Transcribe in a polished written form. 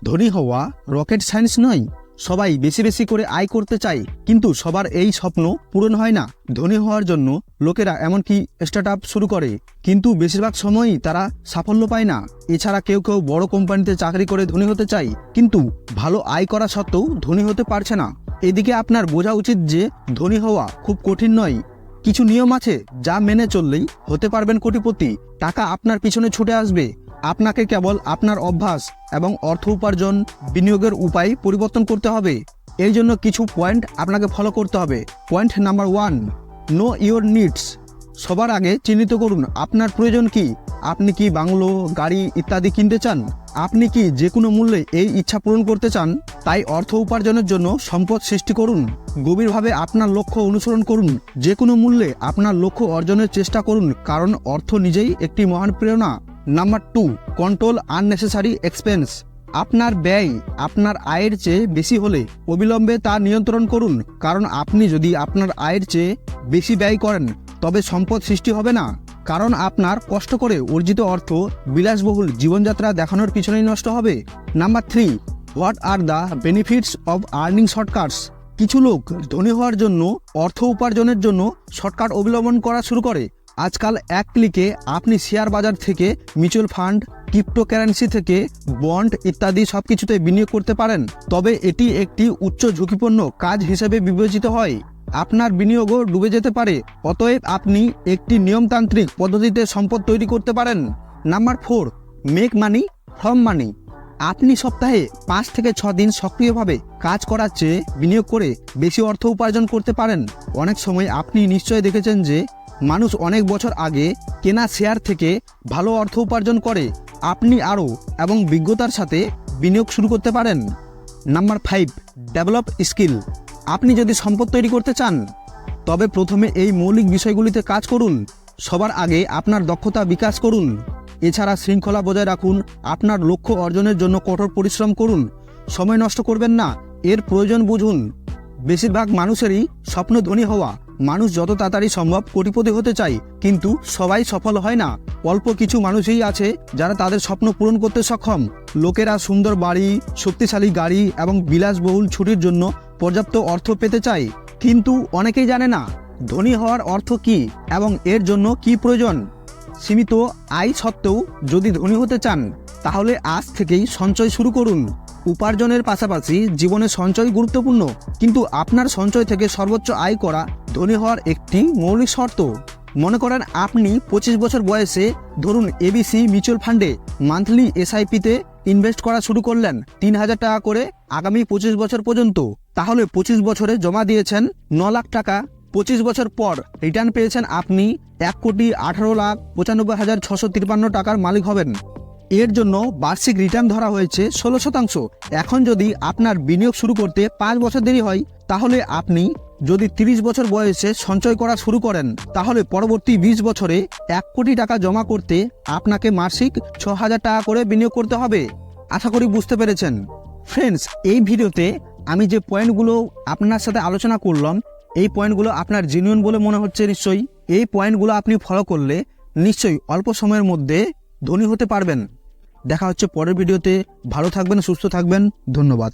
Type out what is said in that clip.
ধনী হওয়া rocket science নয়। সবাই বেশি বেশি করে আয় করতে চায়, কিন্তু সবার এই স্বপ্ন পূরণ হয় না। ধনী হওয়ার জন্য লোকেরা এমনকি স্টার্টআপ শুরু করে, কিন্তু বেশিরভাগ সময়ই তারা সাফল্য পায় না। এছাড়া কেউ কেউ বড় কোম্পানিতে চাকরি করে ধনী হতে চায়, কিন্তু ভালো আয় করা সত্ত্বেও ধনী হতে পারছে না। এদিকে আপনার বোঝা উচিত যে ধনী হওয়া খুব কঠিন নয়। কিছু নিয়ম আছে যা মেনে চললেই হতে পারবেন কোটিপতি। টাকা আপনার পিছনে ছুটে আসবে। আপনাকে কেবল আপনার অভ্যাস এবং অর্থ উপার্জন বিনিয়োগের উপায় পরিবর্তন করতে হবে। এর জন্য কিছু পয়েন্ট আপনাকে ফলো করতে হবে। Point number 1, know your needs. সবার আগে চিহ্নিত করুন আপনার প্রয়োজন কি। আপনি কি বাংলো, গাড়ি ইত্যাদি কিনতে চান? আপনি কি যে কোনো মূল্যে এই ইচ্ছা পূরণ করতে চান? তাই অর্থ উপার্জনের জন্য সম্পদ সৃষ্টি করুন। গভীরভাবে আপনার লক্ষ্য অনুসরণ করুন। যে কোনো মূল্যে আপনার লক্ষ্য অর্জনের চেষ্টা করুন, কারণ অর্থ নিজেই একটি মহান প্রেরণা। Number 2, control unnecessary expense. আপনার ব্যয় আপনার আয়ের চেয়ে বেশি হলে অবিলম্বে তা নিয়ন্ত্রণ করুন, কারণ আপনি যদি আপনার আয়ের চেয়ে বেশি ব্যয় করেন তবে সম্পদ সৃষ্টি হবে না। কারণ আপনার কষ্ট করে অর্জিত অর্থ বিলাসবহুল জীবনযাত্রা দেখানোর পিছনেই নষ্ট হবে। Number 3, what are the benefits of earning shortcuts. কিছু লোক ধনী হওয়ার জন্য অর্থ উপার্জনের জন্য শর্টকাট অবলম্বন করা শুরু করে। আজকাল এক ক্লিকে আপনি শেয়ার বাজার থেকে মিউচুয়াল ফান্ড, ক্রিপ্টোকারেন্সি থেকে বন্ড ইত্যাদি সবকিছুতে বিনিয়োগ করতে পারেন, তবে এটি একটি উচ্চ ঝুঁকিপূর্ণ কাজ হিসেবে বিবেচিত হয়। আপনার বিনিয়োগও ডুবে যেতে পারে। অতএব আপনি একটি নিয়মতান্ত্রিক পদ্ধতিতে সম্পদ তৈরি করতে পারেন। নাম্বার 4, মেক মানি ফ্রম মানি। আপনি সপ্তাহে 5 থেকে 6 দিন সক্রিয়ভাবে কাজ করার চেয়ে বিনিয়োগ করে বেশি অর্থ উপার্জন করতে পারেন। অনেক সময় আপনি নিশ্চয়ই দেখেছেন যে মানুষ অনেক বছর আগে কেনা শেয়ার থেকে ভালো অর্থ উপার্জন করে। আপনি আরও এবং বিজ্ঞতার সাথে বিনিয়োগ শুরু করতে পারেন। Number 5, develop skill. আপনি যদি সম্পদ তৈরি করতে চান তবে প্রথমে এই মৌলিক বিষয়গুলিতে কাজ করুন। সবার আগে আপনার দক্ষতা বিকাশ করুন। এছাড়া শৃঙ্খলা বজায় রাখুন। আপনার লক্ষ্য অর্জনের জন্য কঠোর পরিশ্রম করুন। সময় নষ্ট করবেন না, এর প্রয়োজন বুঝুন। বেশিরভাগ মানুষেরই স্বপ্ন ধনী হওয়া। মানুষ যত তাড়াতাড়ি সম্ভব কোটিপতি হতে চায়, কিন্তু সবাই সফল হয় না। অল্প কিছু মানুষই আছে যারা তাদের স্বপ্ন পূরণ করতে সক্ষম। লোকেরা সুন্দর বাড়ি, শক্তিশালী গাড়ি এবং বিলাসবহুল ছুটির জন্য পর্যাপ্ত অর্থ পেতে চায়, কিন্তু অনেকেই জানে না ধনী হওয়ার অর্থ কী এবং এর জন্য কি প্রয়োজন। সীমিত আয় সত্ত্বেও যদি ধনী হতে চান তাহলে আজ থেকেই সঞ্চয় শুরু করুন। উপার্জনের পাশাপাশি জীবনে সঞ্চয় গুরুত্বপূর্ণ, কিন্তু আপনার সঞ্চয় থেকে সর্বোচ্চ আয় করা ধনী হওয়ার একটি মৌলিক শর্ত। মনে করেন আপনি 25 বছর বয়সে ধরুন এবিসি মিউচুয়াল ফান্ডে মান্থলি এসআইপিতে ইনভেস্ট করা শুরু করলেন 3000 টাকা করে আগামী 25 বছর পর্যন্ত। তাহলে 25 বছরে জমা দিয়েছেন 9 লাখ টাকা। 25 বছর পর রিটার্ন পেয়েছেন আপনি 1,18,95,653 টাকার মালিক হবেন। এর জন্য বার্ষিক রিটার্ন ধরা হয়েছে 16%। এখন যদি আপনার বিনিয়োগ শুরু করতে 5 বছর দেরি হয়, তাহলে আপনি যদি 30 বছর বয়সে সঞ্চয় করা শুরু করেন, তাহলে পরবর্তী 20 বছরে 1 কোটি টাকা জমা করতে আপনাকে মাসিক 6,000 টাকা করে বিনিয়োগ করতে হবে। আশা করি বুঝতে পেরেছেন। ফ্রেন্ডস, এই ভিডিওতে আমি যে পয়েন্টগুলো আপনার সাথে আলোচনা করলাম, এই পয়েন্টগুলো আপনার জেনুইন বলে মনে হচ্ছে নিশ্চয়ই। এই পয়েন্টগুলো আপনি ফলো করলে নিশ্চয়ই অল্প সময়ের মধ্যে ধনী হতে পারবেন। দেখা হচ্ছে পরের ভিডিওতে। ভালো থাকবেন, সুস্থ থাকবেন। ধন্যবাদ।